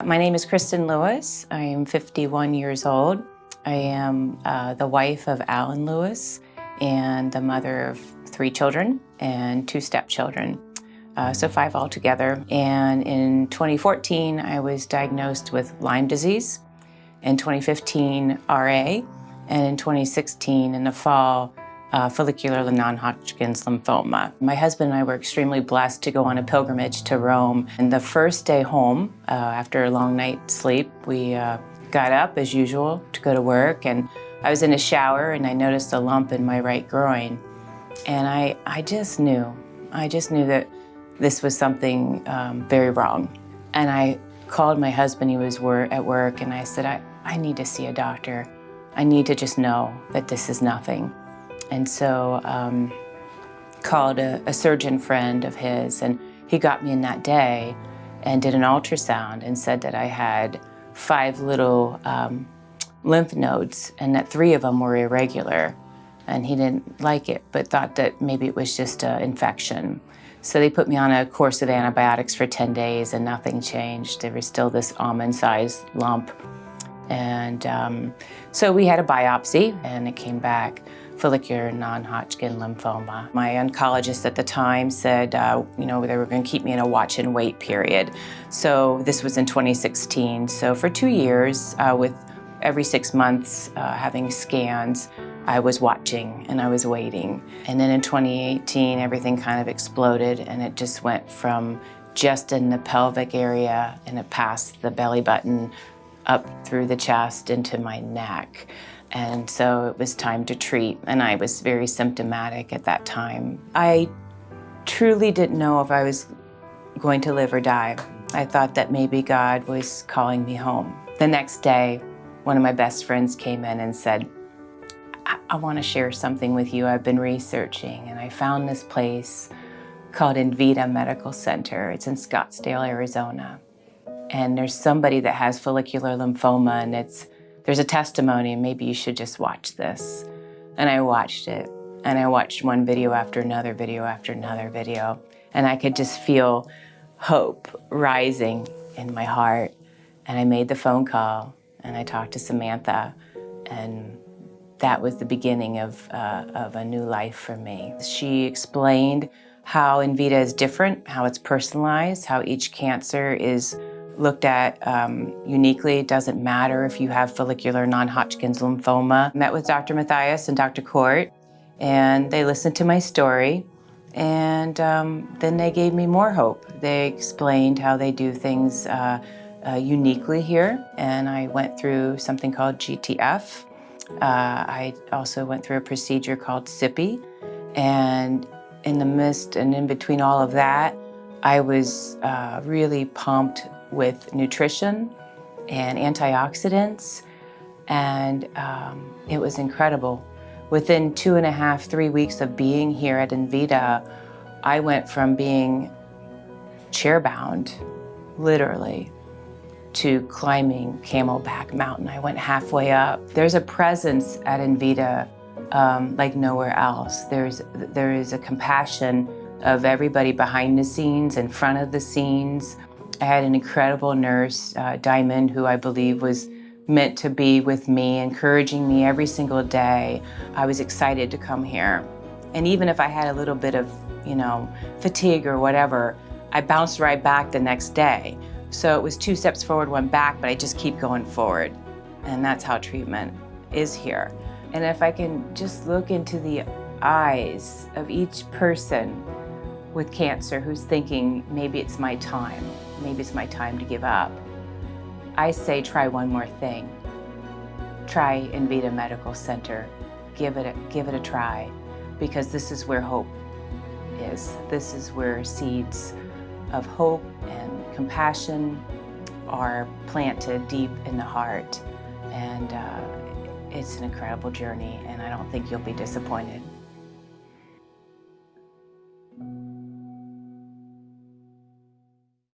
My name is Kristen Lewis. I am 51 years old. I am the wife of Alan Lewis and the mother of 3 children and 2 stepchildren, so 5 altogether. And in 2014, I was diagnosed with Lyme disease, in 2015, RA, and in 2016, in the fall, follicular non-Hodgkin's lymphoma. My husband and I were extremely blessed to go on a pilgrimage to Rome. And the first day home, after a long night's sleep, we got up as usual to go to work, and I was in a shower and I noticed a lump in my right groin. And I just knew that this was something very wrong. And I called my husband, he was at work, and I said, I need to see a doctor. I need to just know that this is nothing. And so called a surgeon friend of his, and he got me in that day and did an ultrasound and said that I had 5 little lymph nodes and that 3 of them were irregular. And he didn't like it, but thought that maybe it was just an infection. So they put me on a course of antibiotics for 10 days and nothing changed. There was still this almond-sized lump. And so we had a biopsy and it came back follicular non-Hodgkin lymphoma. My oncologist at the time said, they were going to keep me in a watch and wait period. So this was in 2016. So for 2 years, with every 6 months having scans, I was watching and I was waiting. And then in 2018, everything kind of exploded, and it just went from just in the pelvic area, and it passed the belly button up through the chest into my neck. And so it was time to treat, and I was very symptomatic at that time. I truly didn't know if I was going to live or die. I thought that maybe God was calling me home. The next day, one of my best friends came in and said, I want to share something with you. I've been researching, and I found this place called Envita Medical Center. It's in Scottsdale, Arizona. And there's somebody that has follicular lymphoma, and there's a testimony, and maybe you should just watch this. And I watched it, and I watched one video after another video after another video, and I could just feel hope rising in my heart. And I made the phone call, and I talked to Samantha, and that was the beginning of a new life for me. She explained how Envita is different, how it's personalized, how each cancer is looked at uniquely. It doesn't matter if you have follicular non-Hodgkin's lymphoma. I met with Dr. Matthias and Dr. Court, and they listened to my story, and then they gave me more hope. They explained how they do things uniquely here, and I went through something called GTF. I also went through a procedure called SIPI, and in the midst and in between all of that, I was really pumped with nutrition and antioxidants, and it was incredible. Within 2.5, 3 weeks of being here at Envita, I went from being chair-bound, literally, to climbing Camelback Mountain. I went halfway up. There's a presence at Envita like nowhere else. There is a compassion of everybody behind the scenes, in front of the scenes. I had an incredible nurse, Diamond, who I believe was meant to be with me, encouraging me every single day. I was excited to come here. And even if I had a little bit of, fatigue or whatever, I bounced right back the next day. So it was 2 steps forward, 1 back, but I just keep going forward. And that's how treatment is here. And if I can just look into the eyes of each person with cancer who's thinking, maybe it's my time to give up, I say try one more thing. Try Envita Medical Center. Give it a try, because this is where hope is. This is where seeds of hope and compassion are planted deep in the heart, and it's an incredible journey, and I don't think you'll be disappointed.